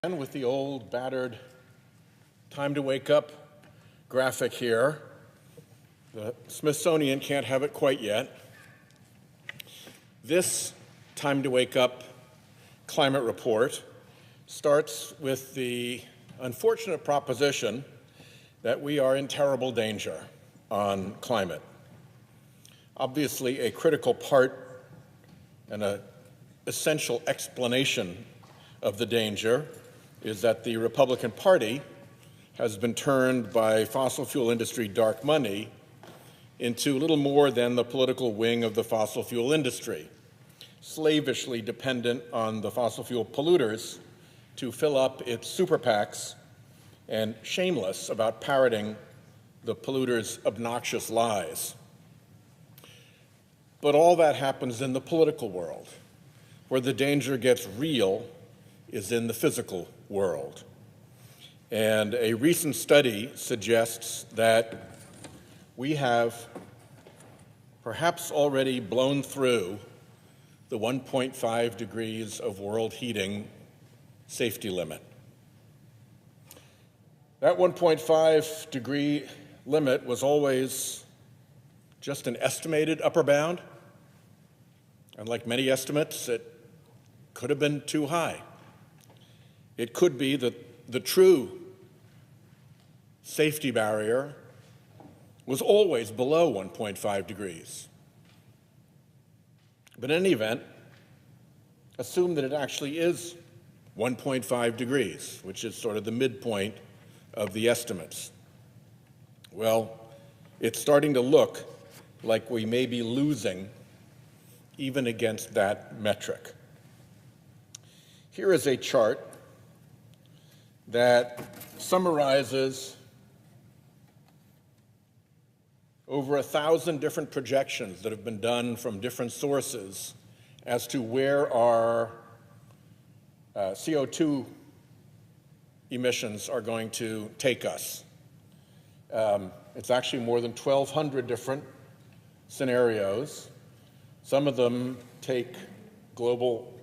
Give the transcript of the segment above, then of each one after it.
And with the old battered time to wake up graphic here. The Smithsonian can't have it quite yet. This time to wake up climate report starts with the unfortunate proposition that we are in terrible danger on climate. Obviously, a critical part and an essential explanation of the danger is that the Republican Party has been turned by fossil fuel industry dark money into little more than the political wing of the fossil fuel industry, slavishly dependent on the fossil fuel polluters to fill up its super PACs and shameless about parroting the polluters' obnoxious lies. But all that happens in the political world. Where the danger gets real is in the physical world. And a recent study suggests that we have perhaps already blown through the 1.5 degrees of world heating safety limit. That 1.5 degree limit was always just an estimated upper bound, and like many estimates, it could have been too high. It could be that the true safety barrier was always below 1.5 degrees. But in any event, assume that it actually is 1.5 degrees, which is sort of the midpoint of the estimates. Well, it's starting to look like we may be losing even against that metric. Here is a chart that summarizes over 1,000 different projections that have been done from different sources as to where our CO2 emissions are going to take us. It's actually more than 1,200 different scenarios. Some of them take global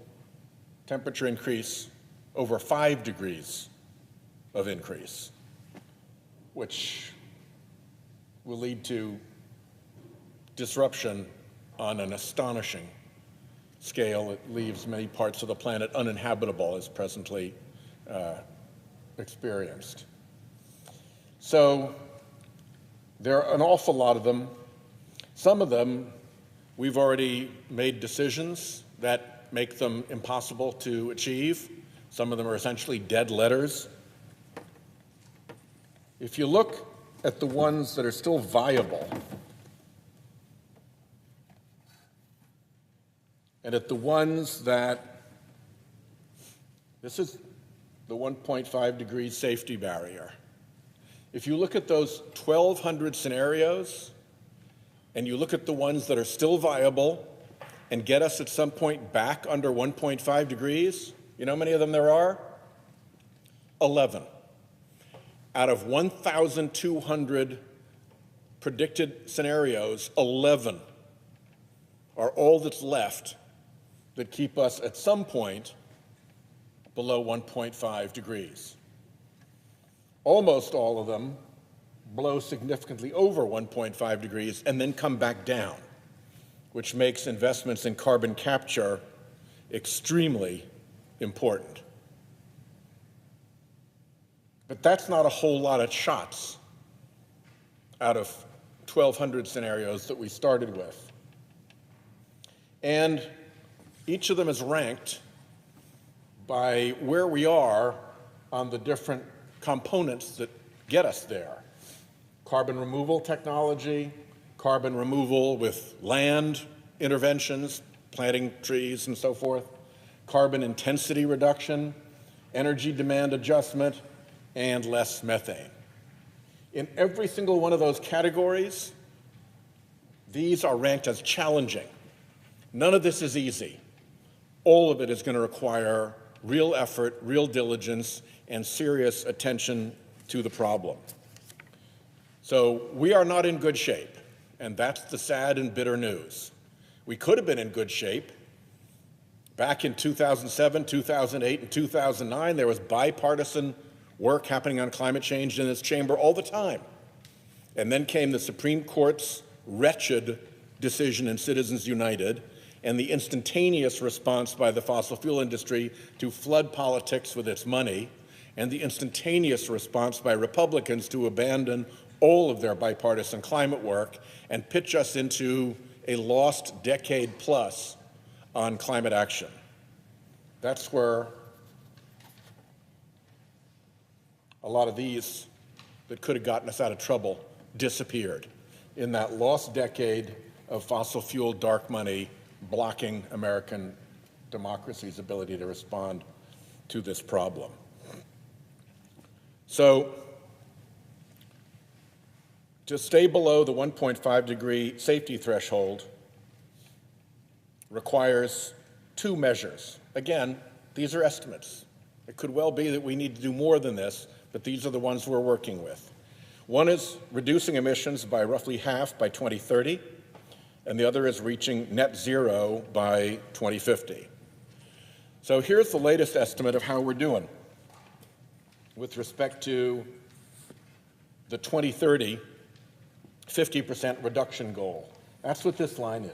temperature increase over 5 degrees of increase, which will lead to disruption on an astonishing scale. It leaves many parts of the planet uninhabitable as presently experienced. So there are an awful lot of them. Some of them we've already made decisions that make them impossible to achieve. Some of them are essentially dead letters. If you look at the ones that are still viable, and at the ones that, this is the 1.5 degrees safety barrier. If you look at those 1,200 scenarios, and you look at the ones that are still viable and get us at some point back under 1.5 degrees, you know how many of them there are? 11. Out of 1,200 predicted scenarios, 11 are all that's left that keep us at some point below 1.5 degrees. Almost all of them blow significantly over 1.5 degrees and then come back down, which makes investments in carbon capture extremely important. But that's not a whole lot of shots out of 1,200 scenarios that we started with. And each of them is ranked by where we are on the different components that get us there. Carbon removal technology, carbon removal with land interventions, planting trees and so forth, carbon intensity reduction, energy demand adjustment, and less methane. In every single one of those categories, these are ranked as challenging. None of this is easy. All of it is going to require real effort, real diligence, and serious attention to the problem. So we are not in good shape, and that's the sad and bitter news. We could have been in good shape Back in 2007, 2008, and 2009, there was bipartisan work happening on climate change in this chamber all the time. And then came the Supreme Court's wretched decision in Citizens United and the instantaneous response by the fossil fuel industry to flood politics with its money, and the instantaneous response by Republicans to abandon all of their bipartisan climate work and pitch us into a lost decade plus on climate action. That's where a lot of these that could have gotten us out of trouble disappeared, in that lost decade of fossil fuel dark money blocking American democracy's ability to respond to this problem. So, to stay below the 1.5 degree safety threshold requires two measures. Again, these are estimates. It could well be that we need to do more than this, but these are the ones we're working with. One is reducing emissions by roughly half by 2030, and the other is reaching net zero by 2050. So here's the latest estimate of how we're doing with respect to the 2030 50% reduction goal. That's what this line is.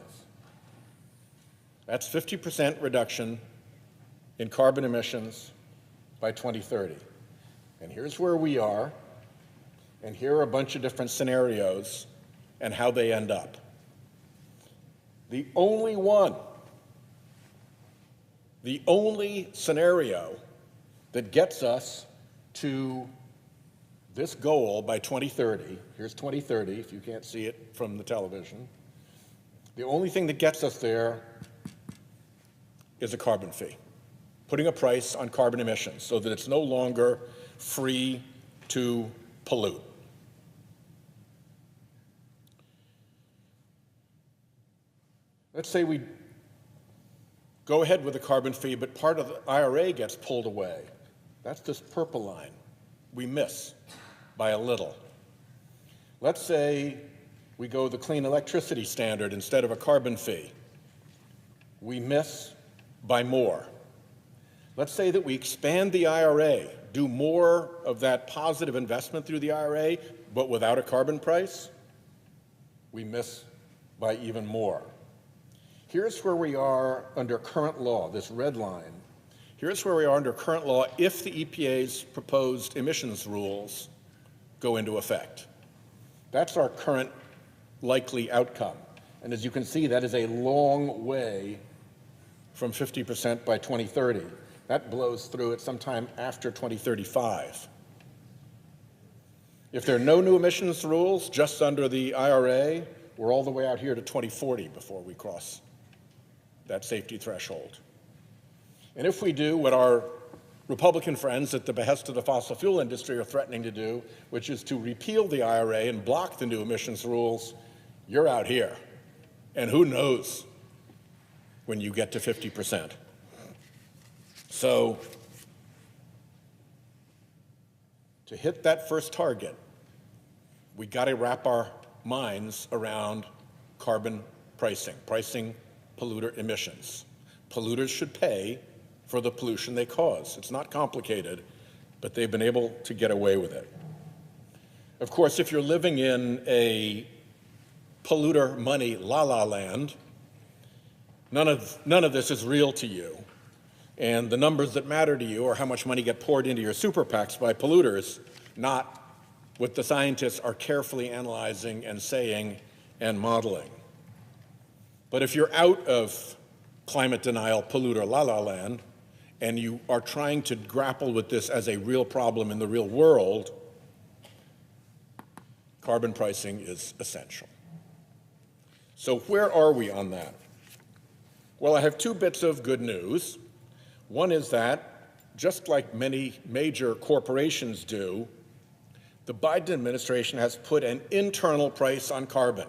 That's 50% reduction in carbon emissions by 2030. And here's where we are, and here are a bunch of different scenarios and how they end up. The only scenario that gets us to this goal by 2030, here's 2030 if you can't see it from the television, the only thing that gets us there is a carbon fee, putting a price on carbon emissions so that it's no longer free to pollute. Let's say we go ahead with the carbon fee, but part of the IRA gets pulled away. That's this purple line. We miss by a little. Let's say we go the clean electricity standard instead of a carbon fee. We miss by more. Let's say that we expand the IRA, do more of that positive investment through the IRA, but without a carbon price. We miss by even more. Here's where we are under current law, this red line. Here's where we are under current law if the EPA's proposed emissions rules go into effect. That's our current likely outcome. And as you can see, that is a long way from 50% by 2030. That blows through at sometime after 2035. If there are no new emissions rules just under the IRA, we're all the way out here to 2040 before we cross that safety threshold. And if we do what our Republican friends at the behest of the fossil fuel industry are threatening to do, which is to repeal the IRA and block the new emissions rules, you're out here. And who knows when you get to 50%. So, to hit that first target, we got to wrap our minds around carbon pricing polluter emissions. Polluters should pay for the pollution they cause. It's not complicated, but they've been able to get away with it. Of course, if you're living in a polluter money la-la land, none of this is real to you. And the numbers that matter to you are how much money get poured into your super PACs by polluters, not what the scientists are carefully analyzing and saying and modeling. But if you're out of climate denial polluter la-la land, and you are trying to grapple with this as a real problem in the real world, carbon pricing is essential. So where are we on that? Well, I have two bits of good news. One is that, just like many major corporations do, the Biden administration has put an internal price on carbon.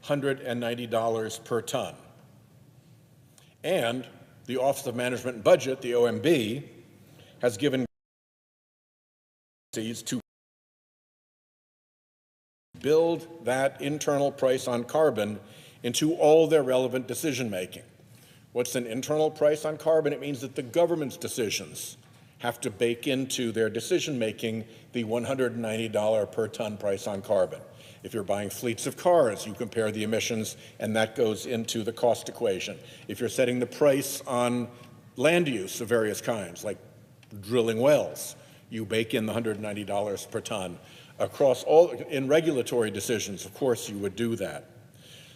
$190 per ton. And the Office of Management and Budget, the OMB, has given agencies to build that internal price on carbon into all their relevant decision-making. What's an internal price on carbon? It means that the government's decisions have to bake into their decision-making the $190 per ton price on carbon. If you're buying fleets of cars, you compare the emissions, and that goes into the cost equation. If you're setting the price on land use of various kinds, like drilling wells, you bake in the $190 per ton. Across all, in regulatory decisions, of course, you would do that.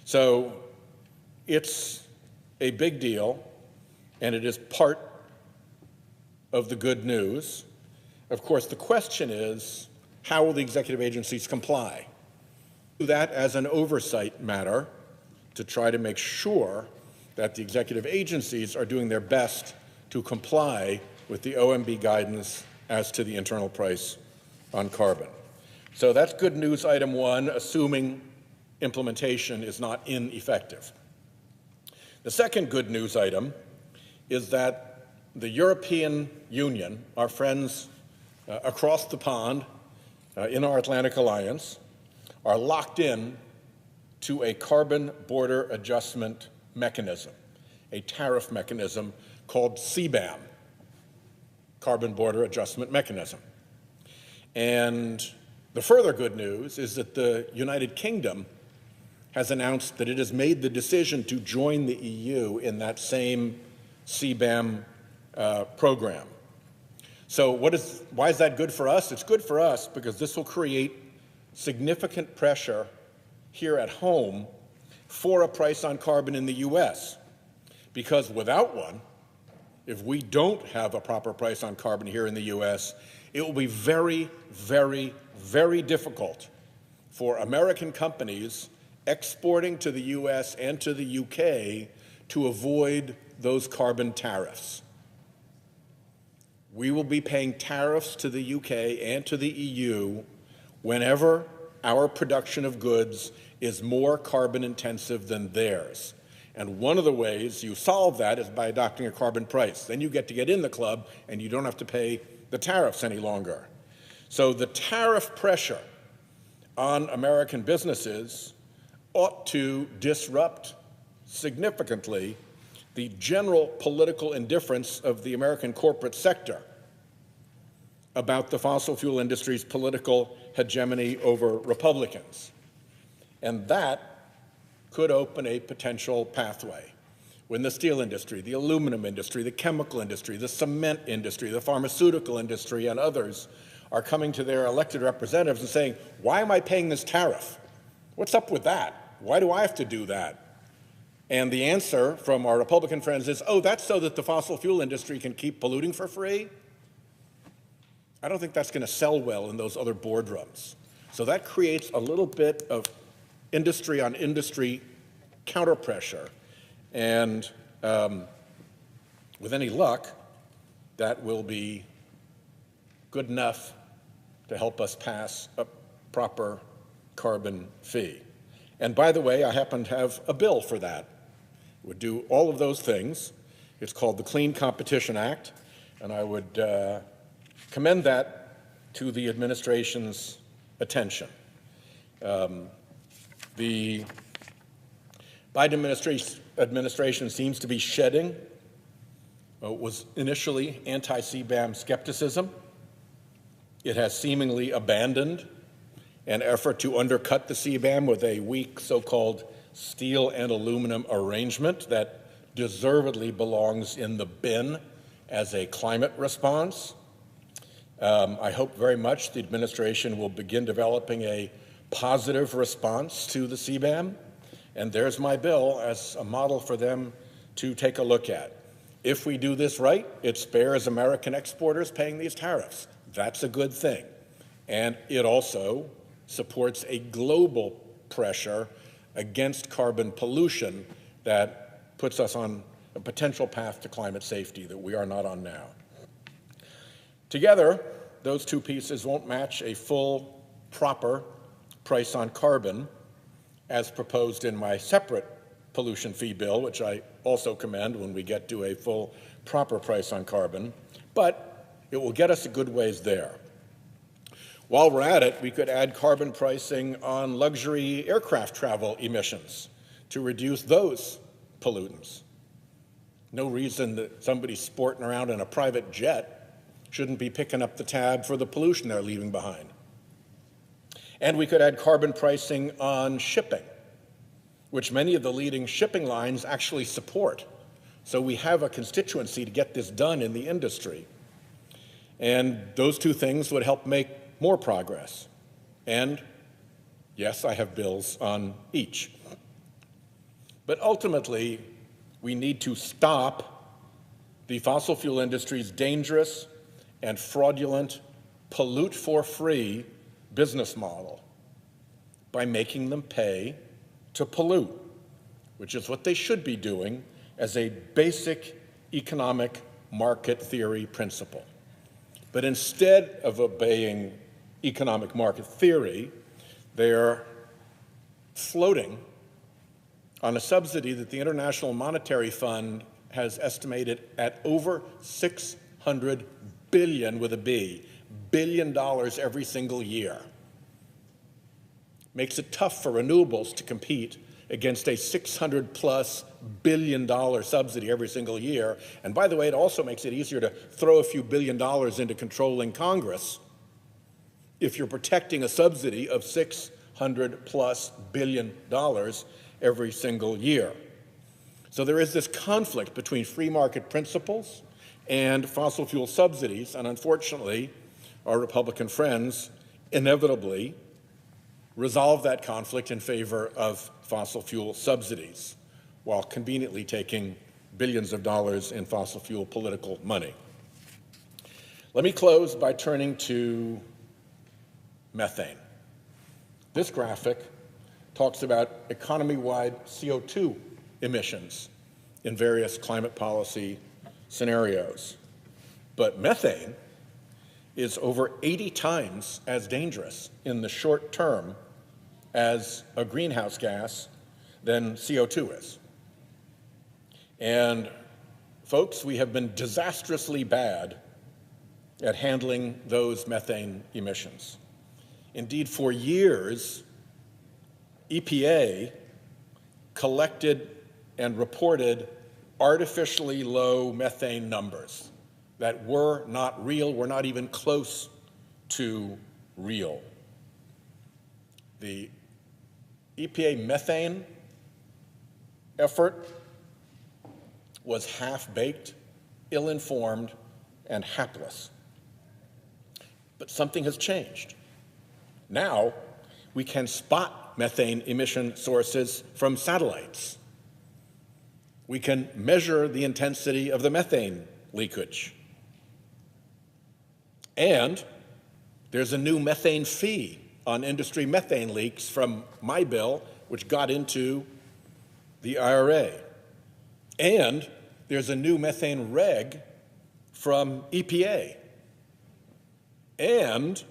So it's a big deal, and it is part of the good news. Of course, the question is, how will the executive agencies comply? Do that as an oversight matter to try to make sure that the executive agencies are doing their best to comply with the OMB guidance as to the internal price on carbon. So that's good news item one, assuming implementation is not ineffective. The second good news item is that the European Union, our friends across the pond in our Atlantic Alliance, are locked in to a carbon border adjustment mechanism, a tariff mechanism called CBAM, Carbon Border Adjustment Mechanism. And the further good news is that the United Kingdom has announced that it has made the decision to join the EU in that same CBAM program. So why is that good for us? It's good for us because this will create significant pressure here at home for a price on carbon in the US. Because without one, if we don't have a proper price on carbon here in the US, it will be very, very, very difficult for American companies exporting to the US and to the UK to avoid those carbon tariffs. We will be paying tariffs to the UK and to the EU whenever our production of goods is more carbon intensive than theirs. And one of the ways you solve that is by adopting a carbon price. Then you get in the club and you don't have to pay the tariffs any longer. So the tariff pressure on American businesses ought to disrupt significantly the general political indifference of the American corporate sector about the fossil fuel industry's political hegemony over Republicans. And that could open a potential pathway when the steel industry, the aluminum industry, the chemical industry, the cement industry, the pharmaceutical industry, and others are coming to their elected representatives and saying, why am I paying this tariff? What's up with that? Why do I have to do that? And the answer from our Republican friends is, oh, that's so that the fossil fuel industry can keep polluting for free? I don't think that's going to sell well in those other boardrooms. So that creates a little bit of industry on industry counterpressure. And with any luck, that will be good enough to help us pass a proper carbon fee. And by the way, I happen to have a bill for that. It would do all of those things. It's called the Clean Competition Act, and I would commend that to the administration's attention. The Biden administration seems to be shedding what was initially anti-CBAM skepticism. It has seemingly abandoned an effort to undercut the CBAM with a weak so-called steel and aluminum arrangement that deservedly belongs in the bin as a climate response. I hope very much the administration will begin developing a positive response to the CBAM, and there's my bill as a model for them to take a look at. If we do this right, it spares American exporters paying these tariffs. That's a good thing. And it also supports a global pressure against carbon pollution that puts us on a potential path to climate safety that we are not on now. Together, those two pieces won't match a full, proper price on carbon as proposed in my separate pollution fee bill, which I also commend when we get to a full, proper price on carbon, but it will get us a good ways there. While we're at it, we could add carbon pricing on luxury aircraft travel emissions to reduce those pollutants. No reason that somebody sporting around in a private jet shouldn't be picking up the tab for the pollution they're leaving behind. And we could add carbon pricing on shipping, which many of the leading shipping lines actually support. So we have a constituency to get this done in the industry. And those two things would help make more progress. And yes, I have bills on each. But ultimately, we need to stop the fossil fuel industry's dangerous and fraudulent pollute-for-free business model by making them pay to pollute, which is what they should be doing as a basic economic market theory principle. But instead of obeying economic market theory, they are floating on a subsidy that the International Monetary Fund has estimated at over $600 billion with a B, $billion every single year. Makes it tough for renewables to compete against a $600+ billion subsidy every single year. And by the way, it also makes it easier to throw a few $billion into controlling Congress if you're protecting a subsidy of $600+ billion every single year. So there is this conflict between free market principles and fossil fuel subsidies, and unfortunately, our Republican friends inevitably resolve that conflict in favor of fossil fuel subsidies, while conveniently taking billions of dollars in fossil fuel political money. Let me close by turning to methane. This graphic talks about economy-wide CO2 emissions in various climate policy scenarios. But methane is over 80 times as dangerous in the short term as a greenhouse gas than CO2 is. And folks, we have been disastrously bad at handling those methane emissions. Indeed, for years, EPA collected and reported artificially low methane numbers that were not real, were not even close to real. The EPA methane effort was half-baked, ill-informed, and hapless. But something has changed. Now, we can spot methane emission sources from satellites. We can measure the intensity of the methane leakage. And there's a new methane fee on industry methane leaks from my bill, which got into the IRA. And there's a new methane reg from EPA. And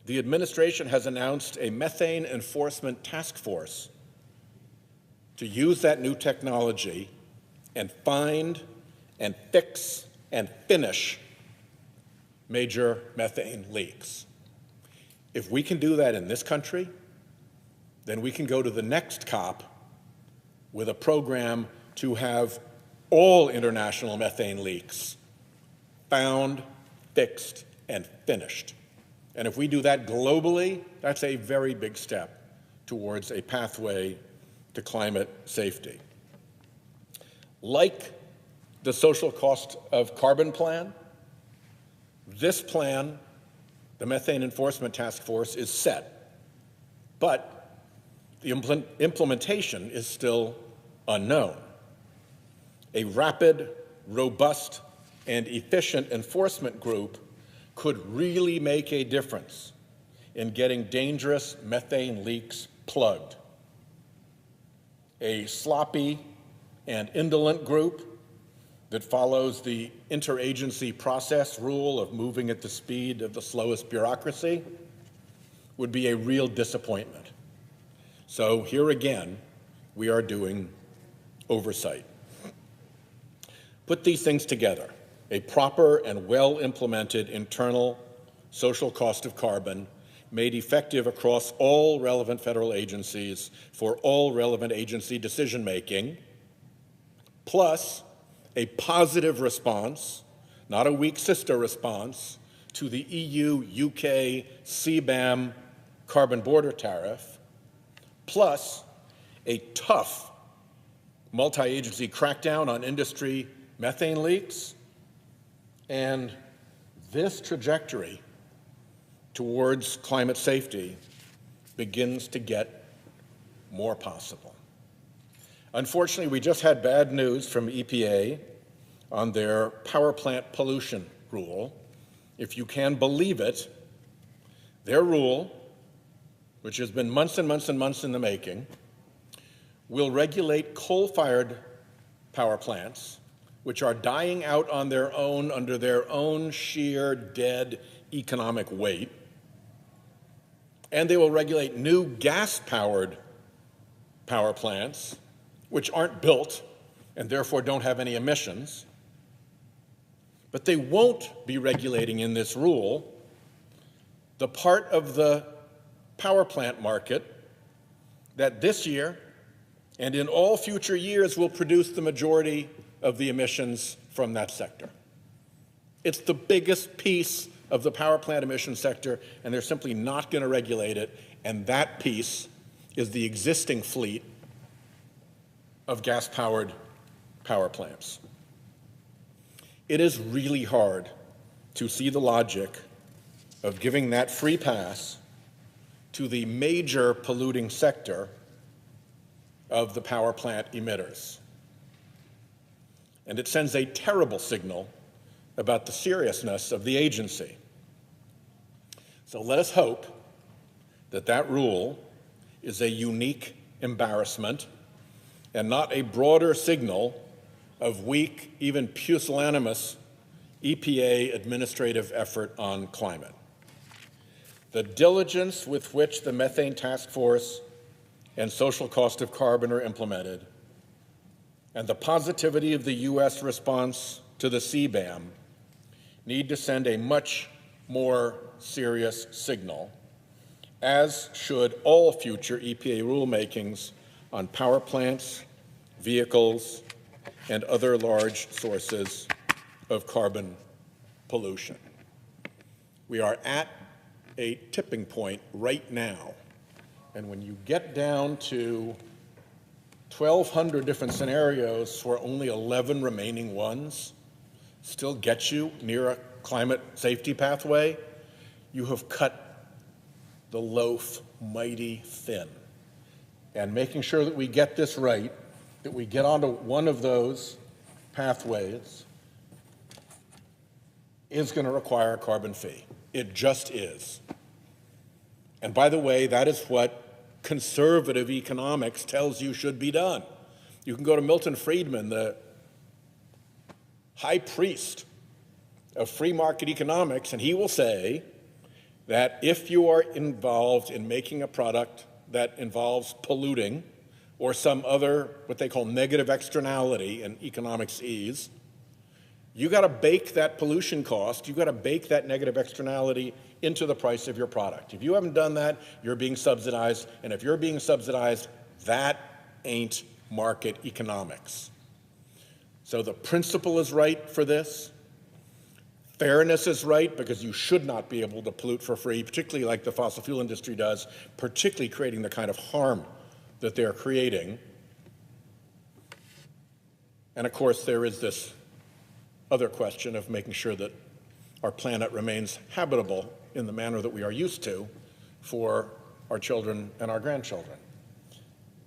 the administration has announced a methane enforcement task force to use that new technology and find and fix and finish major methane leaks. If we can do that in this country, then we can go to the next COP with a program to have all international methane leaks found, fixed, and finished. And if we do that globally, that's a very big step towards a pathway to climate safety. Like the social cost of carbon plan, this plan, the Methane Enforcement Task Force, is set, but the implementation is still unknown. A rapid, robust, and efficient enforcement group could really make a difference in getting dangerous methane leaks plugged. A sloppy and indolent group that follows the interagency process rule of moving at the speed of the slowest bureaucracy would be a real disappointment. So here again, we are doing oversight. Put these things together: a proper and well-implemented internal social cost of carbon made effective across all relevant federal agencies for all relevant agency decision-making, plus a positive response, not a weak sister response, to the EU-UK CBAM carbon border tariff, plus a tough multi-agency crackdown on industry methane leaks, and this trajectory towards climate safety begins to get more possible. Unfortunately, we just had bad news from EPA on their power plant pollution rule. If you can believe it, their rule, which has been months and months and months in the making, will regulate coal-fired power plants, which are dying out on their own under their own sheer dead economic weight. And they will regulate new gas-powered power plants, which aren't built and therefore don't have any emissions. But they won't be regulating in this rule the part of the power plant market that this year and in all future years will produce the majority of the emissions from that sector. It's the biggest piece of the power plant emission sector, and they're simply not going to regulate it, and that piece is the existing fleet of gas-powered power plants. It is really hard to see the logic of giving that free pass to the major polluting sector of the power plant emitters. And it sends a terrible signal about the seriousness of the agency. So let us hope that that rule is a unique embarrassment and not a broader signal of weak, even pusillanimous EPA administrative effort on climate. The diligence with which the Methane Task Force and social cost of carbon are implemented, and the positivity of the U.S. response to the CBAM need to send a much more serious signal, as should all future EPA rulemakings on power plants, vehicles, and other large sources of carbon pollution. We are at a tipping point right now, and when you get down to 1,200 different scenarios for only 11 remaining ones still get you near a climate safety pathway, you have cut the loaf mighty thin. And making sure that we get this right, that we get onto one of those pathways, is going to require a carbon fee. It just is. And by the way, that is what conservative economics tells you should be done. You can go to Milton Friedman, the high priest of free market economics, and he will say that if you are involved in making a product that involves polluting or some other, what they call negative externality in economics ease, you got to bake that pollution cost, you got to bake that negative externality into the price of your product. If you haven't done that, you're being subsidized, and if you're being subsidized, that ain't market economics. So the principle is right for this. Fairness is right, because you should not be able to pollute for free, particularly like the fossil fuel industry does, particularly creating the kind of harm that they're creating. And of course, there is this other question of making sure that our planet remains habitable in the manner that we are used to for our children and our grandchildren.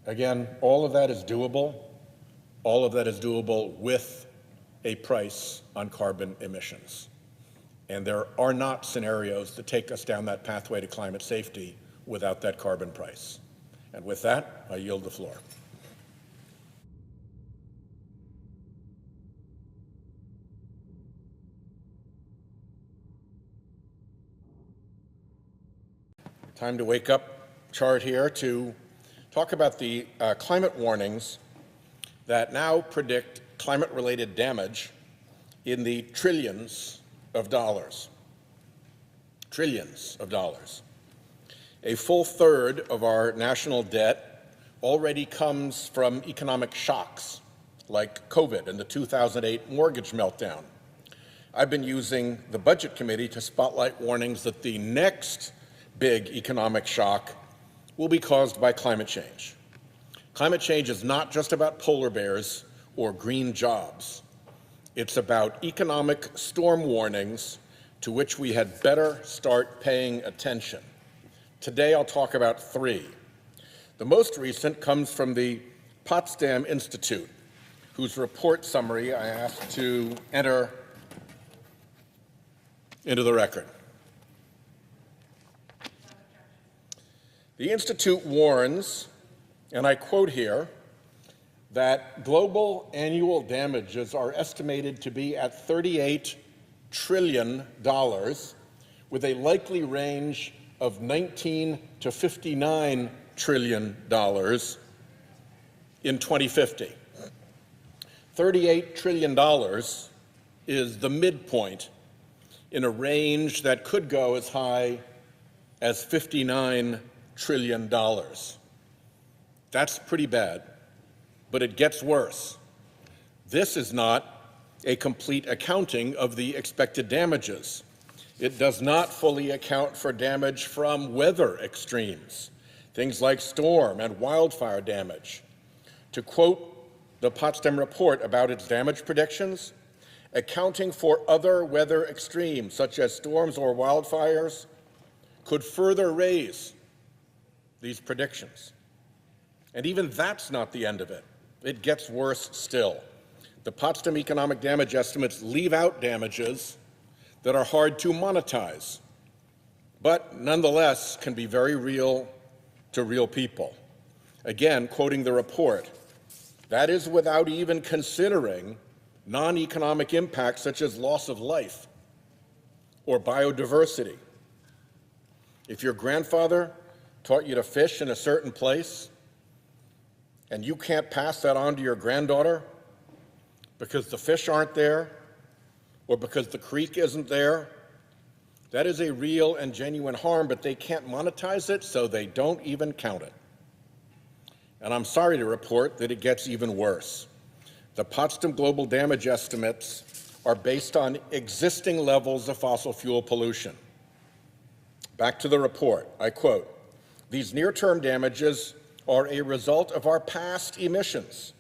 Again, all of that is doable. All of that is doable with a price on carbon emissions. And there are not scenarios that take us down that pathway to climate safety without that carbon price. And with that, I yield the floor. Time to wake up chart here to talk about the climate warnings that now predict climate-related damage in the trillions of dollars. Trillions of dollars. A full third of our national debt already comes from economic shocks like COVID and the 2008 mortgage meltdown. I've been using the Budget Committee to spotlight warnings that the next big economic shock will be caused by climate change. Climate change is not just about polar bears or green jobs. It's about economic storm warnings to which we had better start paying attention. Today I'll talk about three. The most recent comes from the Potsdam Institute, whose report summary I asked to enter into the record. The Institute warns, and I quote here, that global annual damages are estimated to be at $38 trillion, with a likely range of $19 to $59 trillion in 2050. $38 trillion is the midpoint in a range that could go as high as $59 trillion. That's pretty bad, but it gets worse. This is not a complete accounting of the expected damages. It does not fully account for damage from weather extremes, things like storm and wildfire damage. To quote the Potsdam report about its damage predictions, accounting for other weather extremes, such as storms or wildfires, could further raise these predictions. And even that's not the end of it. It gets worse still. The Potsdam economic damage estimates leave out damages that are hard to monetize, but nonetheless can be very real to real people. Again, quoting the report, that is without even considering non-economic impacts such as loss of life or biodiversity. If your grandfather taught you to fish in a certain place and you can't pass that on to your granddaughter because the fish aren't there or because the creek isn't there, that is a real and genuine harm, but they can't monetize it, so they don't even count it. And I'm sorry to report that it gets even worse. The Potsdam global damage estimates are based on existing levels of fossil fuel pollution. Back to the report, I quote, "These near-term damages are a result of our past emissions.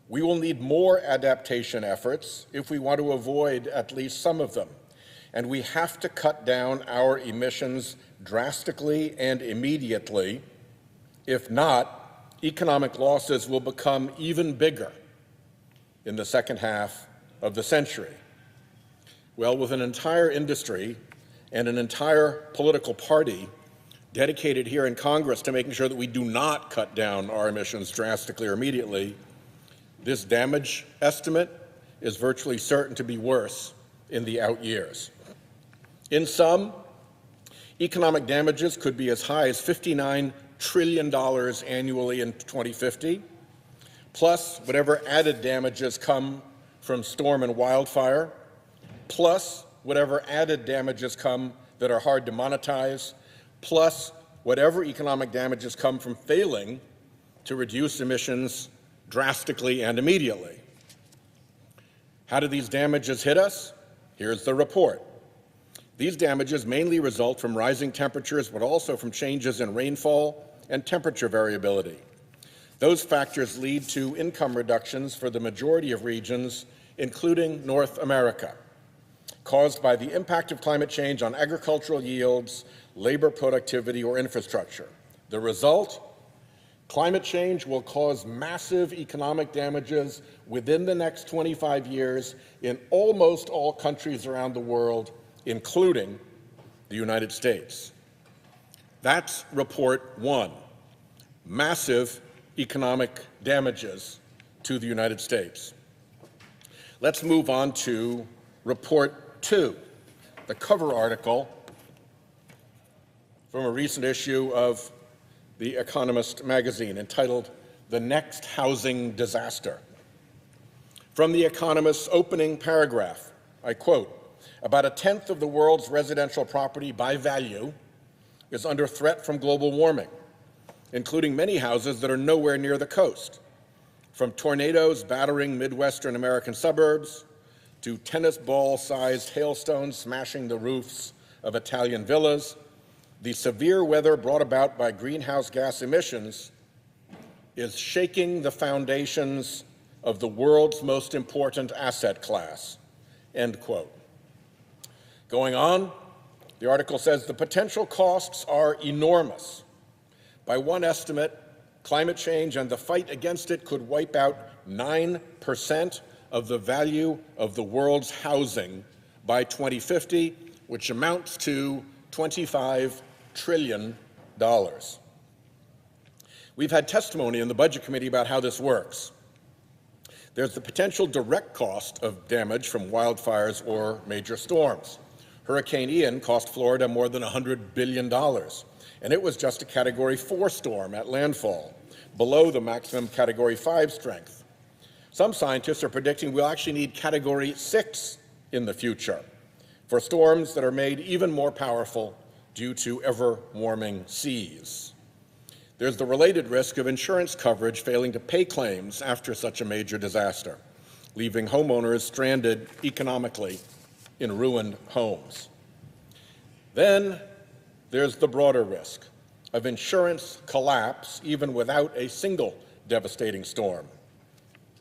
We will need more adaptation efforts if we want to avoid at least some of them, and we have to cut down our emissions drastically and immediately. If not, economic losses will become even bigger in the second half of the century." Well, with an entire industry and an entire political party dedicated here in Congress to making sure that we do not cut down our emissions drastically or immediately, this damage estimate is virtually certain to be worse in the out years. In sum, economic damages could be as high as $59 trillion annually in 2050, plus whatever added damages come from storm and wildfire, plus whatever added damages come that are hard to monetize, plus whatever economic damages come from failing to reduce emissions drastically and immediately. How do these damages hit us? Here's the report. These damages mainly result from rising temperatures, but also from changes in rainfall and temperature variability. Those factors lead to income reductions for the majority of regions, including North America, caused by the impact of climate change on agricultural yields, labor productivity, or infrastructure. The result? Climate change will cause massive economic damages within the next 25 years in almost all countries around the world, including the United States. That's report one, massive economic damages to the United States. Let's move on to report two, the cover article from a recent issue of The Economist magazine, entitled "The Next Housing Disaster." From The Economist's opening paragraph, I quote, "About a tenth of the world's residential property by value is under threat from global warming, including many houses that are nowhere near the coast. From tornadoes battering Midwestern American suburbs to tennis ball-sized hailstones smashing the roofs of Italian villas, the severe weather brought about by greenhouse gas emissions is shaking the foundations of the world's most important asset class," end quote. Going on, the article says the potential costs are enormous. By one estimate, climate change and the fight against it could wipe out 9% of the value of the world's housing by 2050, which amounts to $25 trillion. We've had testimony in the Budget Committee about how this works. There's the potential direct cost of damage from wildfires or major storms. Hurricane Ian cost Florida more than $100 billion, and it was just a Category 4 storm at landfall, below the maximum Category 5 strength. Some scientists are predicting we'll actually need Category 6 in the future for storms that are made even more powerful due to ever-warming seas. There's the related risk of insurance coverage failing to pay claims after such a major disaster, leaving homeowners stranded economically in ruined homes. Then there's the broader risk of insurance collapse even without a single devastating storm.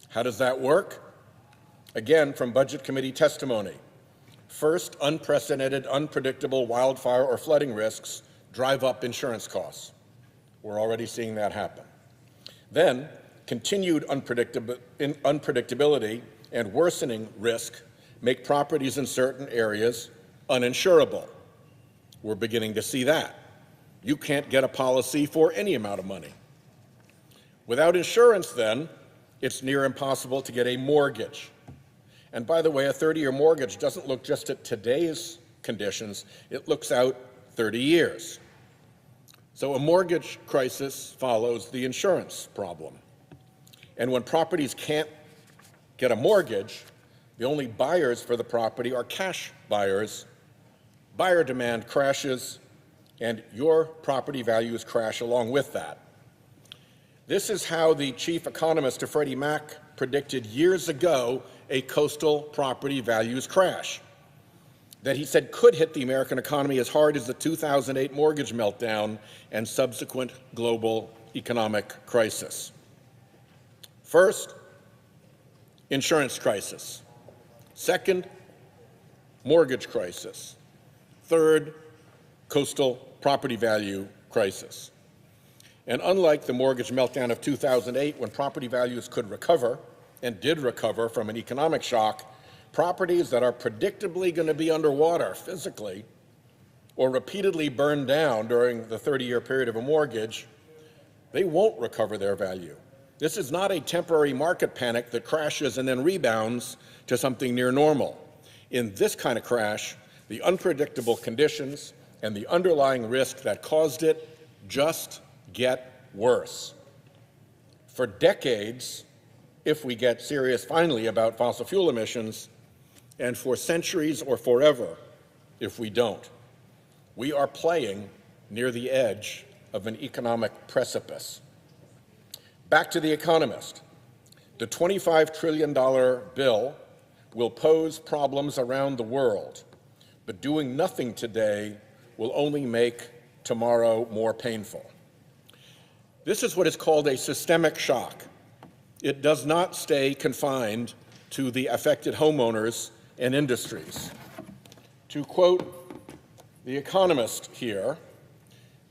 How does that work? Again, from Budget Committee testimony. First, unprecedented, unpredictable wildfire or flooding risks drive up insurance costs. We're already seeing that happen. Then, continued unpredictability and worsening risk make properties in certain areas uninsurable. We're beginning to see that. You can't get a policy for any amount of money. Without insurance, then, it's near impossible to get a mortgage. And by the way, a 30-year mortgage doesn't look just at today's conditions, it looks out 30 years. So a mortgage crisis follows the insurance problem. And when properties can't get a mortgage, the only buyers for the property are cash buyers. Buyer demand crashes, and your property values crash along with that. This is how the chief economist of Freddie Mac predicted years ago a coastal property values crash that he said could hit the American economy as hard as the 2008 mortgage meltdown and subsequent global economic crisis. First, insurance crisis. Second, mortgage crisis. Third, coastal property value crisis. And unlike the mortgage meltdown of 2008, when property values could recover, and did recover from an economic shock, properties that are predictably going to be underwater physically or repeatedly burned down during the 30-year period of a mortgage, they won't recover their value. This is not a temporary market panic that crashes and then rebounds to something near normal. In this kind of crash, the unpredictable conditions and the underlying risk that caused it just get worse. For decades, if we get serious finally about fossil fuel emissions, and for centuries or forever if we don't. We are playing near the edge of an economic precipice. Back to The Economist. The $25 trillion bill will pose problems around the world, but doing nothing today will only make tomorrow more painful. This is what is called a systemic shock. It does not stay confined to the affected homeowners and industries. To quote The Economist here,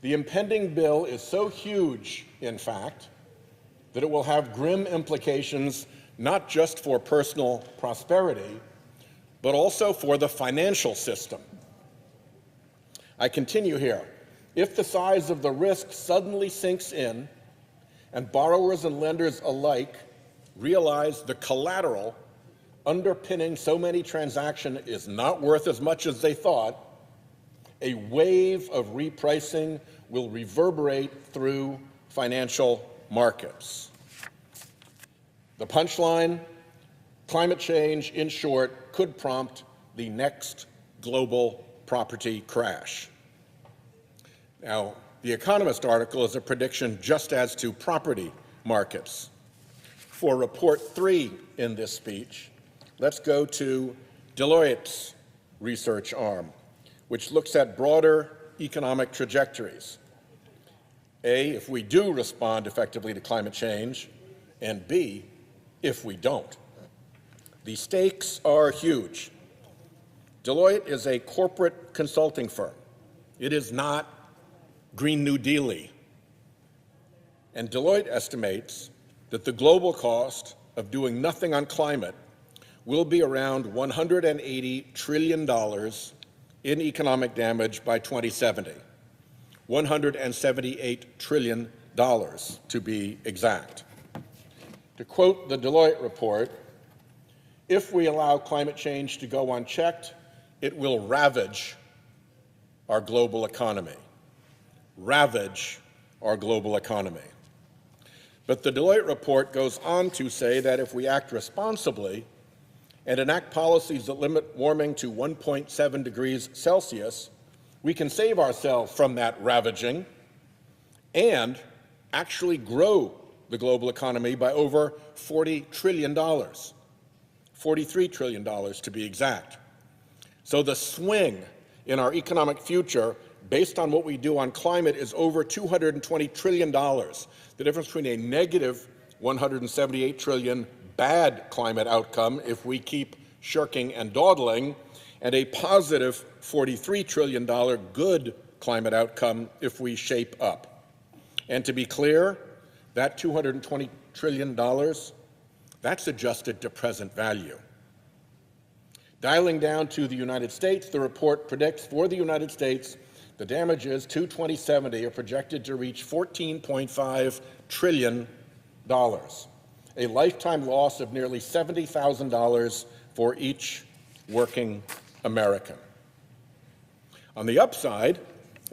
the impending bill is so huge, in fact, that it will have grim implications not just for personal prosperity, but also for the financial system. I continue here. If the size of the risk suddenly sinks in, and borrowers and lenders alike realize the collateral underpinning so many transactions is not worth as much as they thought, a wave of repricing will reverberate through financial markets. The punchline: climate change, in short, could prompt the next global property crash. Now, the Economist article is a prediction just as to property markets. For report 3 in this speech, let's go to Deloitte's research arm, which looks at broader economic trajectories. A, if we do respond effectively to climate change, and B, if we don't. The stakes are huge. Deloitte is a corporate consulting firm. It is not Green New Deal-y. And Deloitte estimates that the global cost of doing nothing on climate will be around $180 trillion in economic damage by 2070. $178 trillion, to be exact. To quote the Deloitte report, if we allow climate change to go unchecked, it will ravage our global economy. Ravage our global economy. But the Deloitte report goes on to say that if we act responsibly and enact policies that limit warming to 1.7 degrees Celsius, we can save ourselves from that ravaging and actually grow the global economy by over $40 trillion, $43 trillion to be exact. So the swing in our economic future based on what we do on climate is over $220 trillion. The difference between a negative $178 trillion bad climate outcome if we keep shirking and dawdling, and a positive $43 trillion good climate outcome if we shape up. And to be clear, that $220 trillion, that's adjusted to present value. Dialing down to the United States, the report predicts for the United States the damages to 2070 are projected to reach $14.5 trillion, a lifetime loss of nearly $70,000 for each working American. On the upside,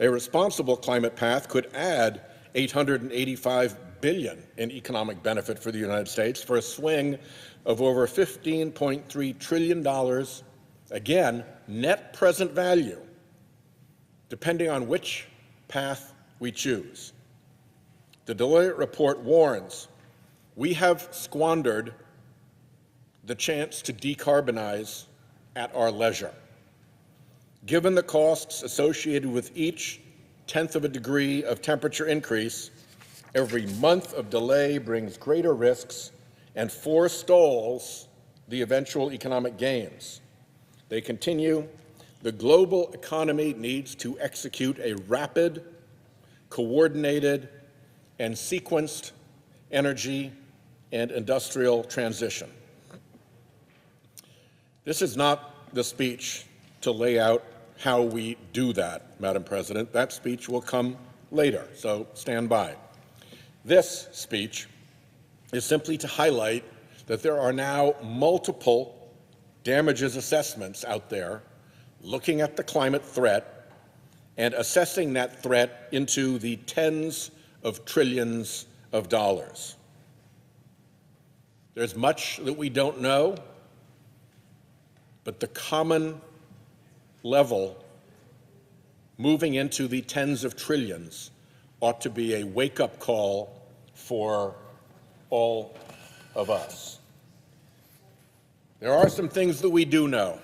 a responsible climate path could add $885 billion in economic benefit for the United States for a swing of over $15.3 trillion, again, net present value, depending on which path we choose. The Deloitte report warns, we have squandered the chance to decarbonize at our leisure. Given the costs associated with each tenth of a degree of temperature increase, every month of delay brings greater risks and forestalls the eventual economic gains. They continue, the global economy needs to execute a rapid, coordinated, and sequenced energy and industrial transition. This is not the speech to lay out how we do that, Madam President. That speech will come later, so stand by. This speech is simply to highlight that there are now multiple damages assessments out there looking at the climate threat and assessing that threat into the tens of trillions of dollars. There's much that we don't know, but the common level moving into the tens of trillions ought to be a wake-up call for all of us. There are some things that we do know.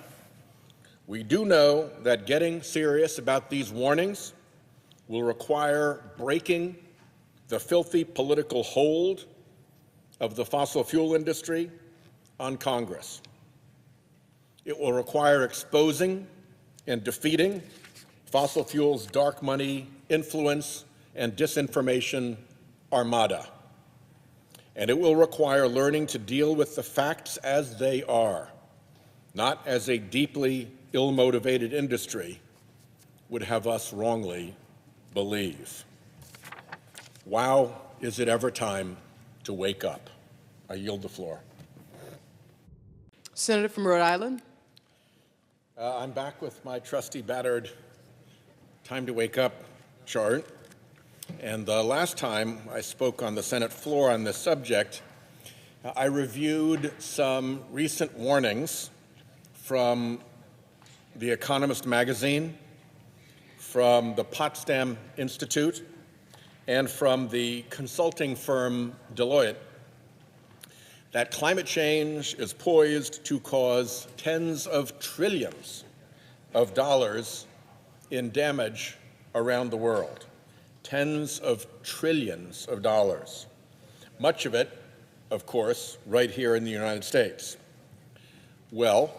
We do know that getting serious about these warnings will require breaking the filthy political hold of the fossil fuel industry on Congress. It will require exposing and defeating fossil fuels' dark money influence and disinformation armada. And it will require learning to deal with the facts as they are, not as a deeply ill-motivated industry would have us wrongly believe. Wow, is it ever time to wake up? I yield the floor. Senator from Rhode Island. I'm back with my trusty battered time to wake up chart. And the last time I spoke on the Senate floor on this subject, I reviewed some recent warnings from The Economist magazine, from the Potsdam Institute, and from the consulting firm Deloitte that climate change is poised to cause tens of trillions of dollars in damage around the world. Tens of trillions of dollars. Much of it, of course, right here in the United States. Well,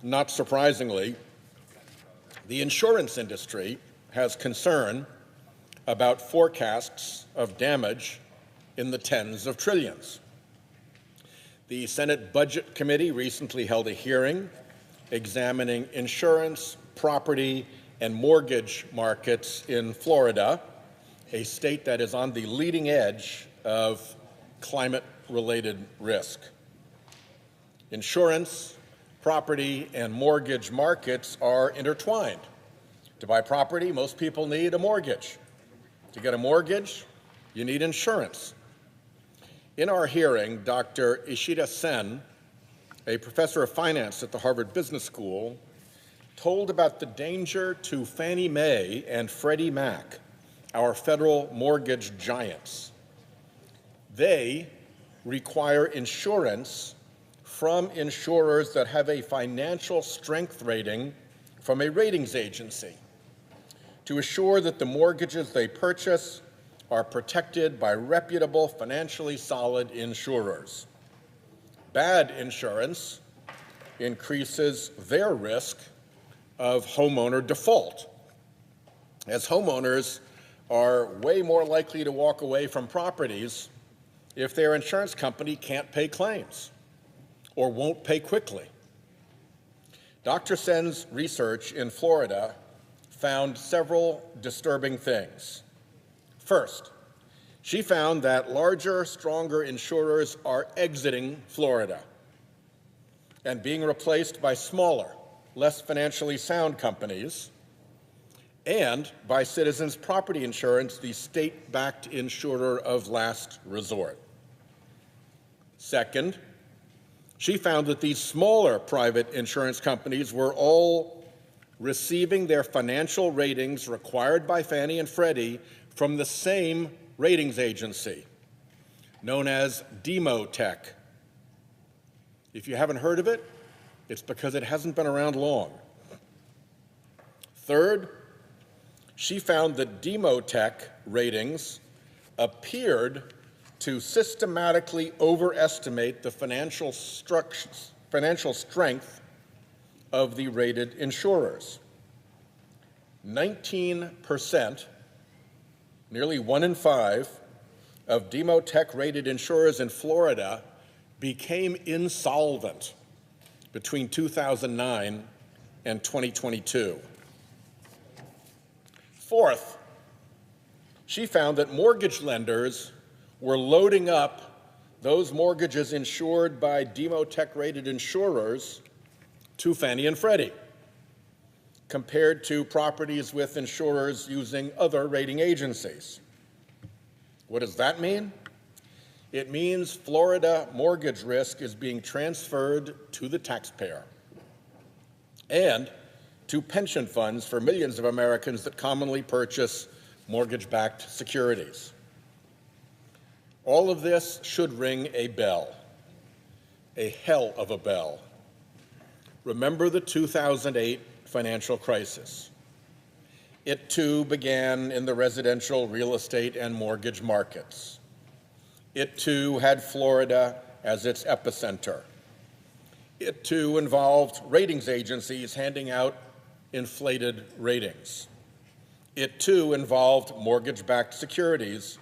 not surprisingly, the insurance industry has concern about forecasts of damage in the tens of trillions. The Senate Budget Committee recently held a hearing examining insurance, property, and mortgage markets in Florida, a state that is on the leading edge of climate-related risk. Insurance, property, and mortgage markets are intertwined. To buy property, most people need a mortgage. To get a mortgage, you need insurance. In our hearing, Dr. Ishita Sen, a professor of finance at the Harvard Business School, told about the danger to Fannie Mae and Freddie Mac, our federal mortgage giants. They require insurance from insurers that have a financial strength rating from a ratings agency to assure that the mortgages they purchase are protected by reputable, financially solid insurers. Bad insurance increases their risk of homeowner default, as homeowners are way more likely to walk away from properties if their insurance company can't pay claims or won't pay quickly. Dr. Sen's research in Florida found several disturbing things. First, she found that larger, stronger insurers are exiting Florida and being replaced by smaller, less financially sound companies, and by Citizens Property Insurance, the state-backed insurer of last resort. Second, she found that these smaller private insurance companies were all receiving their financial ratings required by Fannie and Freddie from the same ratings agency, known as Demotech. If you haven't heard of it, it's because it hasn't been around long. Third, she found that Demotech ratings appeared to systematically overestimate the financial strength of the rated insurers. 19%, nearly 1 in 5, of Demotech-rated insurers in Florida became insolvent between 2009 and 2022. Fourth, she found that mortgage lenders were loading up those mortgages insured by Demotech-rated insurers to Fannie and Freddie, compared to properties with insurers using other rating agencies. What does that mean? It means Florida mortgage risk is being transferred to the taxpayer and to pension funds for millions of Americans that commonly purchase mortgage-backed securities. All of this should ring a bell, a hell of a bell. Remember the 2008 financial crisis. It too began in the residential real estate and mortgage markets. It too had Florida as its epicenter. It too involved ratings agencies handing out inflated ratings. It too involved mortgage-backed securities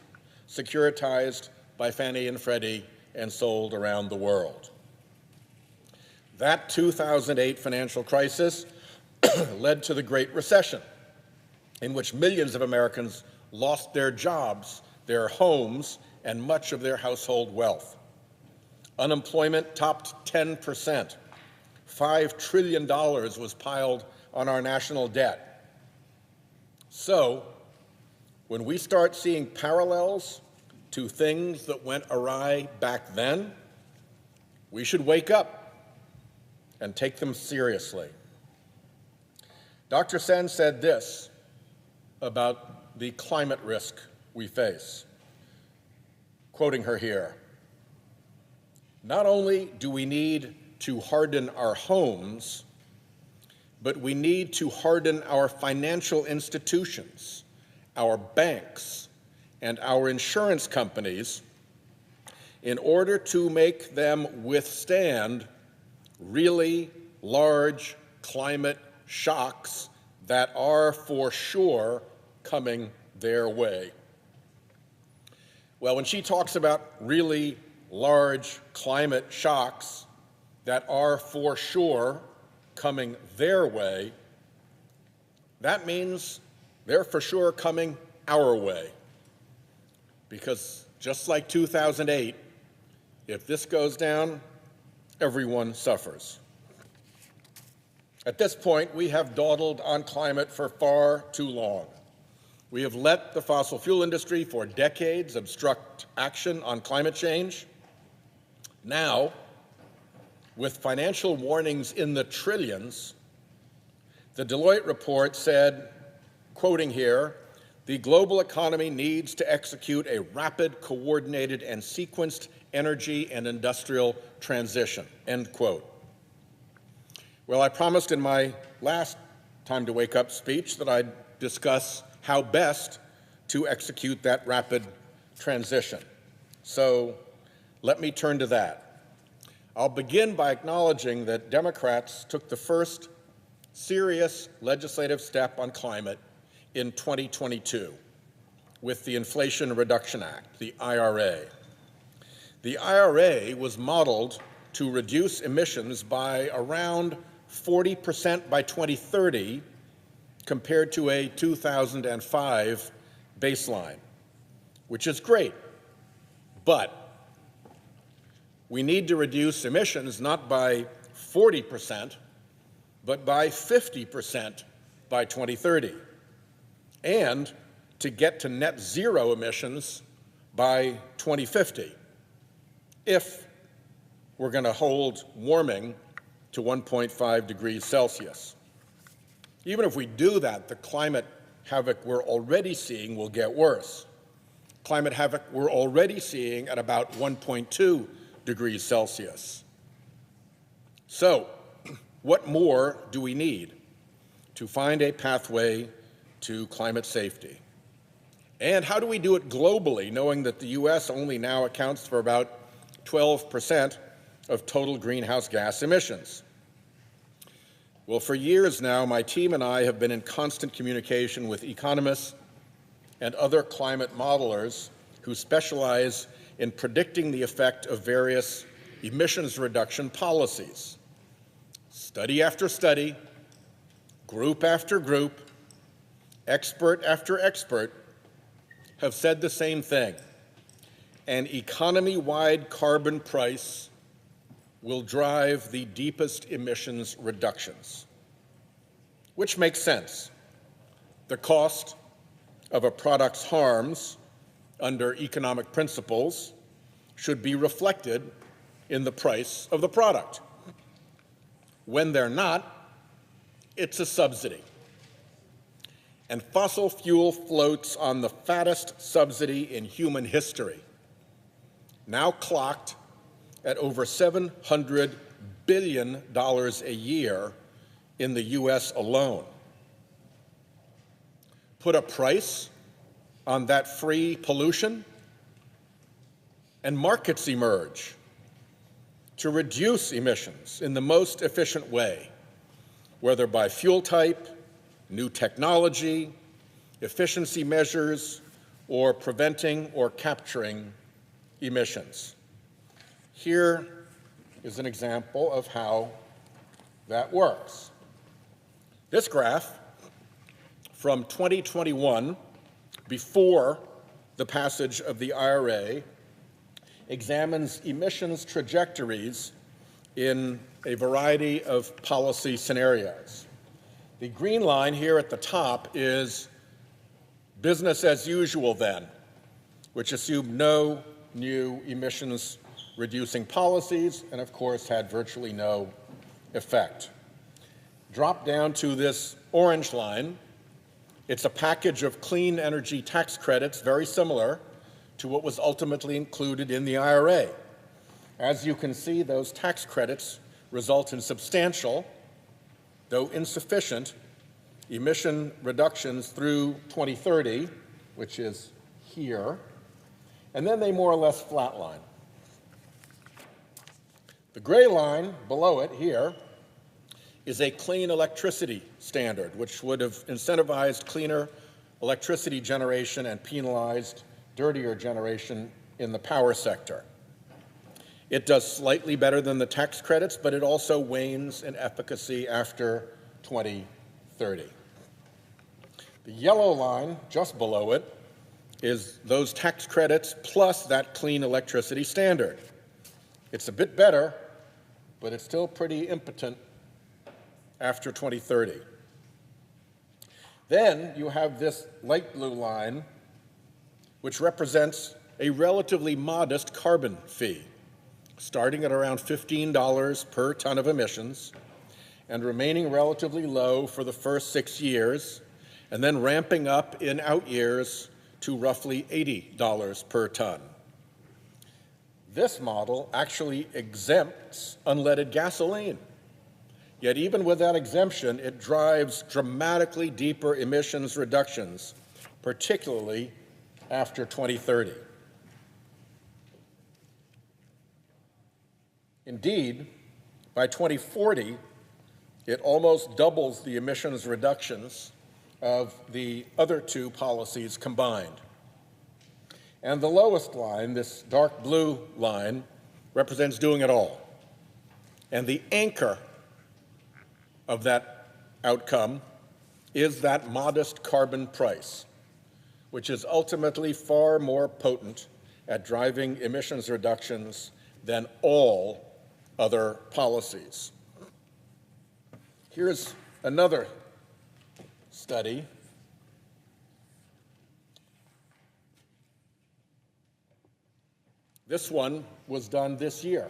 securitized by Fannie and Freddie and sold around the world. That 2008 financial crisis led to the Great Recession, in which millions of Americans lost their jobs, their homes, and much of their household wealth. Unemployment topped 10%. $5 trillion was piled on our national debt. So, when we start seeing parallels to things that went awry back then, we should wake up and take them seriously. Dr. Sen said this about the climate risk we face, quoting her here: "Not only do we need to harden our homes, but we need to harden our financial institutions, our banks, and our insurance companies in order to make them withstand really large climate shocks that are for sure coming their way." Well, when she talks about really large climate shocks that are for sure coming their way, that means they're for sure coming our way. Because just like 2008, if this goes down, everyone suffers. At this point, we have dawdled on climate for far too long. We have let the fossil fuel industry for decades obstruct action on climate change. Now, with financial warnings in the trillions, the Deloitte report said, quoting here, "The global economy needs to execute a rapid, coordinated, and sequenced energy and industrial transition," end quote. Well, I promised in my last Time to Wake Up speech that I'd discuss how best to execute that rapid transition. So let me turn to that. I'll begin by acknowledging that Democrats took the first serious legislative step on climate in 2022 with the Inflation Reduction Act, the IRA. The IRA was modeled to reduce emissions by around 40% by 2030 compared to a 2005 baseline, which is great, but we need to reduce emissions not by 40%, but by 50% by 2030, and to get to net zero emissions by 2050, if we're going to hold warming to 1.5 degrees Celsius. Even if we do that, the climate havoc we're already seeing will get worse. Climate havoc we're already seeing at about 1.2 degrees Celsius. So, what more do we need to find a pathway to climate safety? And how do we do it globally, knowing that the U.S. only now accounts for about 12% of total greenhouse gas emissions? Well, for years now, my team and I have been in constant communication with economists and other climate modelers who specialize in predicting the effect of various emissions reduction policies. Study after study, group after group, expert after expert have said the same thing: an economy-wide carbon price will drive the deepest emissions reductions, which makes sense. The cost of a product's harms under economic principles should be reflected in the price of the product. When they're not, it's a subsidy. And fossil fuel floats on the fattest subsidy in human history, now clocked at over $700 billion a year in the US alone. Put a price on that free pollution, and markets emerge to reduce emissions in the most efficient way, whether by fuel type, new technology, efficiency measures, or preventing or capturing emissions. Here is an example of how that works. This graph from 2021, before the passage of the IRA, examines emissions trajectories in a variety of policy scenarios. The green line here at the top is Business as usual then, which assumed no new emissions reducing policies and of course had virtually no effect. Drop down to this orange line. It's a package of clean energy tax credits very similar to what was ultimately included in the IRA. As you can see, those tax credits result in substantial, though insufficient, emission reductions through 2030, which is here, and then they more or less flatline. The gray line below it here is a clean electricity standard, which would have incentivized cleaner electricity generation and penalized dirtier generation in the power sector. It does slightly better than the tax credits, but it also wanes in efficacy after 2030. The yellow line just below it is those tax credits plus that clean electricity standard. It's a bit better, but it's still pretty impotent after 2030. Then you have this light blue line, which represents a relatively modest carbon fee, starting at around $15 per ton of emissions and remaining relatively low for the first 6 years, and then ramping up in out years to roughly $80 per ton. This model actually exempts unleaded gasoline. Yet even with that exemption, it drives dramatically deeper emissions reductions, particularly after 2030. Indeed, by 2040, it almost doubles the emissions reductions of the other two policies combined. And the lowest line, this dark blue line, represents doing it all. And the anchor of that outcome is that modest carbon price, which is ultimately far more potent at driving emissions reductions than all other policies. Here's another study. This one was done this year,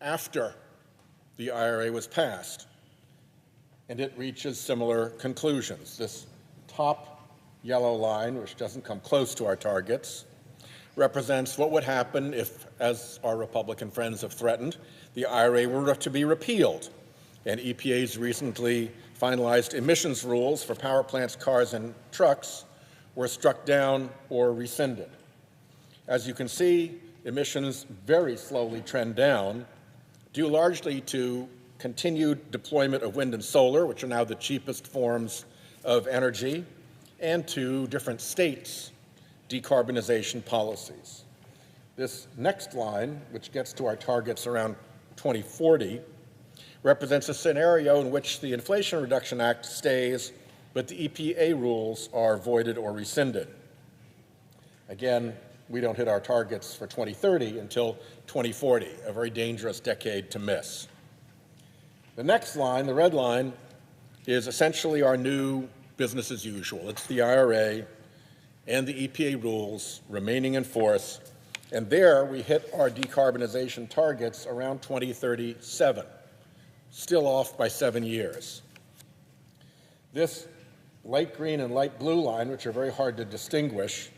after the IRA was passed, and it reaches similar conclusions. This top yellow line, which doesn't come close to our targets, represents what would happen if, as our Republican friends have threatened, the IRA were to be repealed, and EPA's recently finalized emissions rules for power plants, cars, and trucks were struck down or rescinded. As you can see, emissions very slowly trend down, due largely to continued deployment of wind and solar, which are now the cheapest forms of energy, and to different states' decarbonization policies. This next line, which gets to our targets around 2040, represents a scenario in which the Inflation Reduction Act stays, but the EPA rules are voided or rescinded. Again, we don't hit our targets for 2030 until 2040, a very dangerous decade to miss. The next line, the red line, is essentially our new business as usual. It's the IRA and the EPA rules remaining in force, and there we hit our decarbonization targets around 2037, still off by 7 years. This light green and light blue line, which are very hard to distinguish,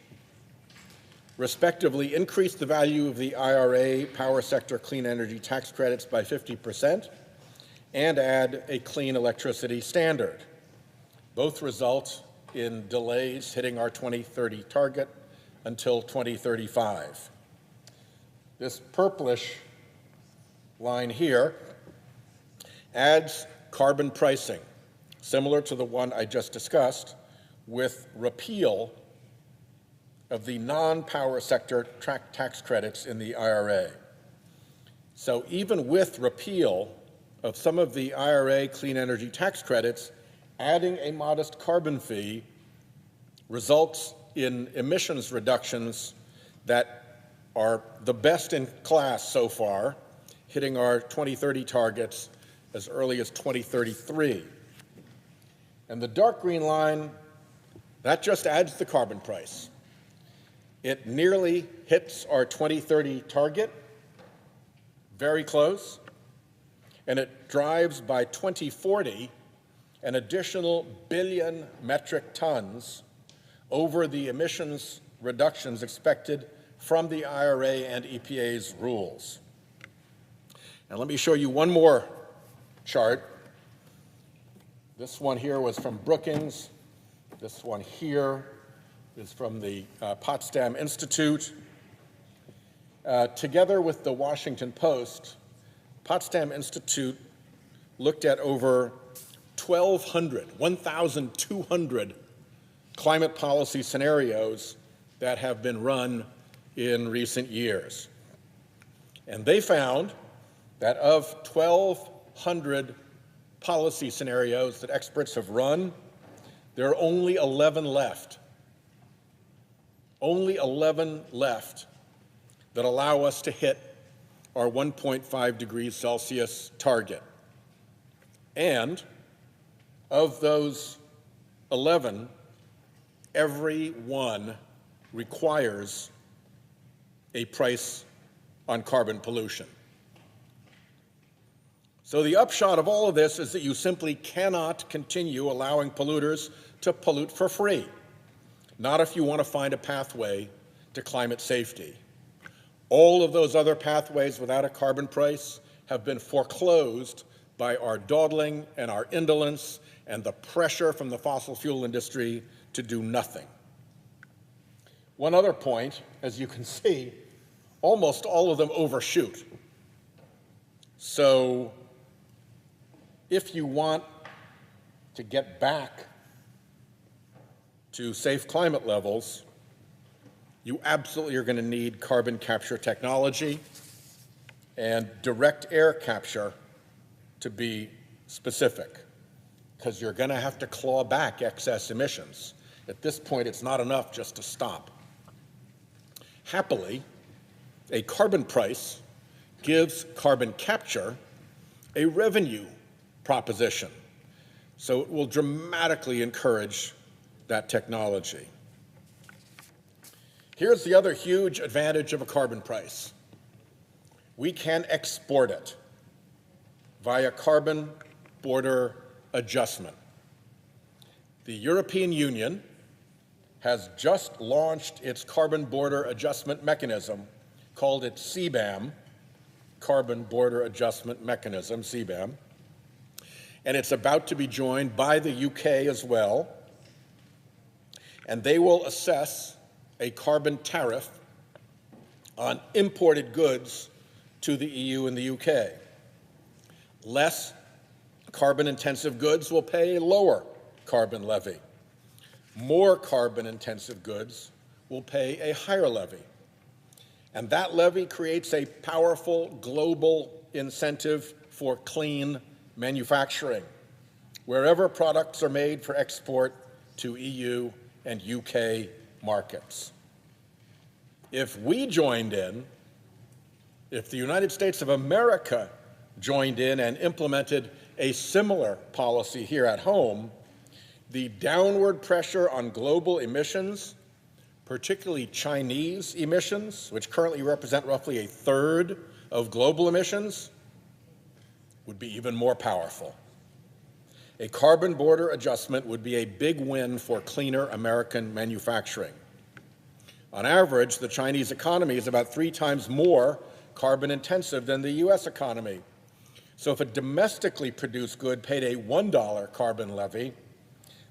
respectively increase the value of the IRA power sector clean energy tax credits by 50% and add a clean electricity standard. Both result in delays hitting our 2030 target until 2035. This purplish line here adds carbon pricing, similar to the one I just discussed, with repeal of the non-power sector tax credits in the IRA. So even with repeal of some of the IRA clean energy tax credits, adding a modest carbon fee results in emissions reductions that are the best in class so far, hitting our 2030 targets as early as 2033. And the dark green line That just adds to the carbon price. It nearly hits our 2030 target, very close, and it drives by 2040 an additional billion metric tons over the emissions reductions expected from the IRA and EPA's rules. And let me show you one more chart. This one here was from Brookings. This one here is from the Potsdam Institute. Together with the Washington Post, Potsdam Institute looked at over 1,200 climate policy scenarios that have been run in recent years. And they found that of 1,200 policy scenarios that experts have run, there are only 11 left. Only 11 left that allow us to hit our 1.5 degrees Celsius target. And of those 11, every one requires a price on carbon pollution. So the upshot of all of this is that you simply cannot continue allowing polluters to pollute for free, not if you want to find a pathway to climate safety. All of those other pathways without a carbon price have been foreclosed by our dawdling and our indolence and the pressure from the fossil fuel industry to do nothing. One other point, as you can see, almost all of them overshoot. So if you want to get back to safe climate levels, you absolutely are going to need carbon capture technology and direct air capture, to be specific, because you're going to have to claw back excess emissions. At this point, it's not enough just to stop. Happily, a carbon price gives carbon capture a revenue proposition, so it will dramatically encourage that technology. Here's the other huge advantage of a carbon price. We can export it via carbon border adjustment. The European Union has just launched its carbon border adjustment mechanism, called it CBAM, Carbon Border Adjustment Mechanism, CBAM, and it's about to be joined by the UK as well, and they will assess a carbon tariff on imported goods to the EU and the UK. Less carbon-intensive goods will pay a lower carbon levy. More carbon-intensive goods will pay a higher levy. And that levy creates a powerful global incentive for clean manufacturing, wherever products are made for export to EU and UK markets. If we joined in, if the United States of America joined in and implemented a similar policy here at home, the downward pressure on global emissions, particularly Chinese emissions, which currently represent roughly a third of global emissions, would be even more powerful. A carbon border adjustment would be a big win for cleaner American manufacturing. On average, the Chinese economy is about 3 times more carbon intensive than the US economy. So if a domestically produced good paid a $1 carbon levy,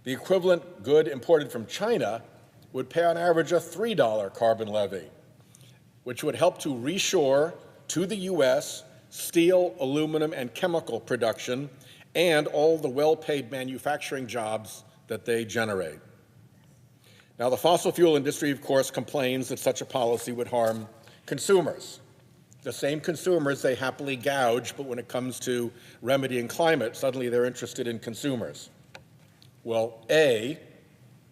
the equivalent good imported from China would pay on average a $3 carbon levy, which would help to reshore to the US steel, aluminum, and chemical production and all the well-paid manufacturing jobs that they generate. Now, the fossil fuel industry, of course, complains that such a policy would harm consumers. The same consumers they happily gouge, but when it comes to remedying climate, suddenly they're interested in consumers. Well, A,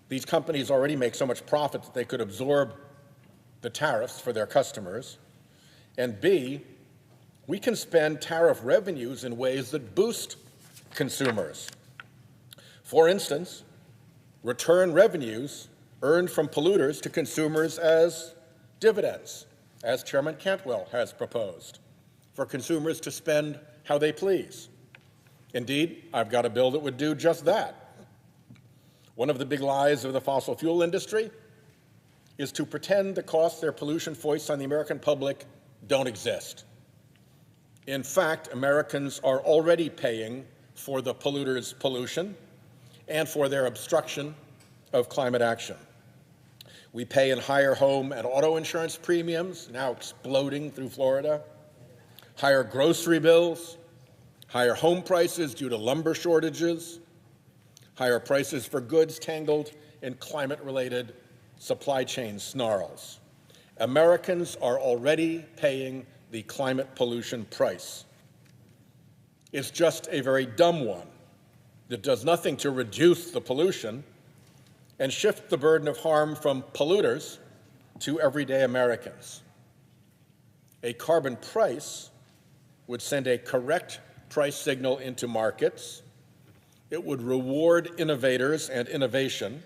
these companies already make so much profit that they could absorb the tariffs for their customers. And B, we can spend tariff revenues in ways that boost consumers. For instance, return revenues earned from polluters to consumers as dividends, as Chairman Cantwell has proposed, for consumers to spend how they please. Indeed, I've got a bill that would do just that. One of the big lies of the fossil fuel industry is to pretend the costs their pollution foists on the American public don't exist. In fact, Americans are already paying for the polluters' pollution and for their obstruction of climate action. We pay in higher home and auto insurance premiums, now exploding through Florida, higher grocery bills, higher home prices due to lumber shortages, higher prices for goods tangled in climate-related supply chain snarls. Americans are already paying the climate pollution price. It's just a very dumb one that does nothing to reduce the pollution and shift the burden of harm from polluters to everyday Americans. A carbon price would send a correct price signal into markets. It would reward innovators and innovation.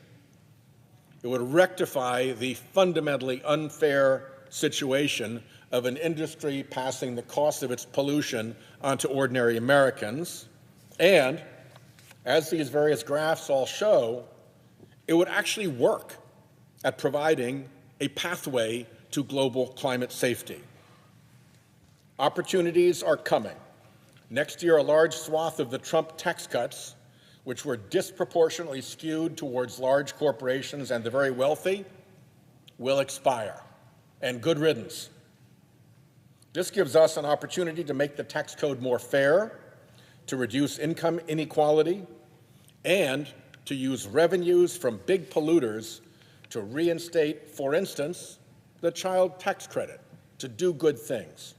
It would rectify the fundamentally unfair situation of an industry passing the cost of its pollution onto ordinary Americans. And, as these various graphs all show, it would actually work at providing a pathway to global climate safety. Opportunities are coming. Next year, a large swath of the Trump tax cuts, which were disproportionately skewed towards large corporations and the very wealthy, will expire. And good riddance. This gives us an opportunity to make the tax code more fair, to reduce income inequality, and to use revenues from big polluters to reinstate, for instance, the child tax credit, to do good things.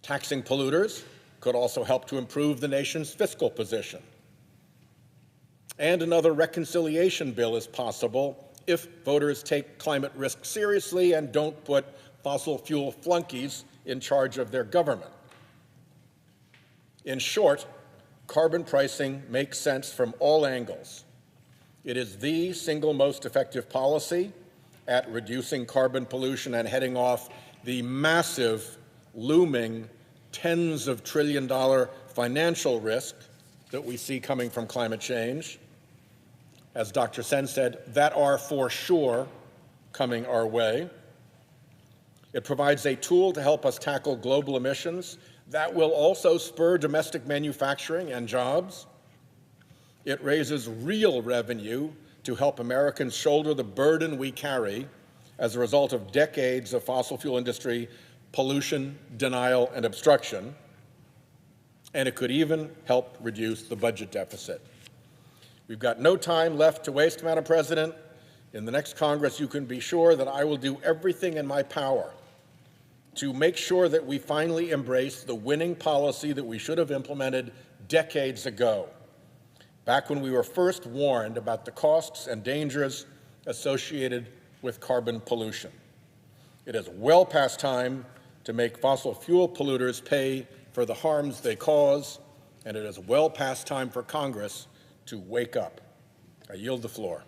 Taxing polluters could also help to improve the nation's fiscal position. And another reconciliation bill is possible if voters take climate risk seriously and don't put fossil fuel flunkies in charge of their government. In short, carbon pricing makes sense from all angles. It is the single most effective policy at reducing carbon pollution and heading off the massive, looming, tens of trillion-dollar financial risk that we see coming from climate change. As Dr. Sen said, that are for sure coming our way. It provides a tool to help us tackle global emissions that will also spur domestic manufacturing and jobs. It raises real revenue to help Americans shoulder the burden we carry as a result of decades of fossil fuel industry pollution, denial, and obstruction. And it could even help reduce the budget deficit. We've got no time left to waste, Madam President. In the next Congress, you can be sure that I will do everything in my power to make sure that we finally embrace the winning policy that we should have implemented decades ago, back when we were first warned about the costs and dangers associated with carbon pollution. It is well past time to make fossil fuel polluters pay for the harms they cause, and it is well past time for Congress to wake up. I yield the floor.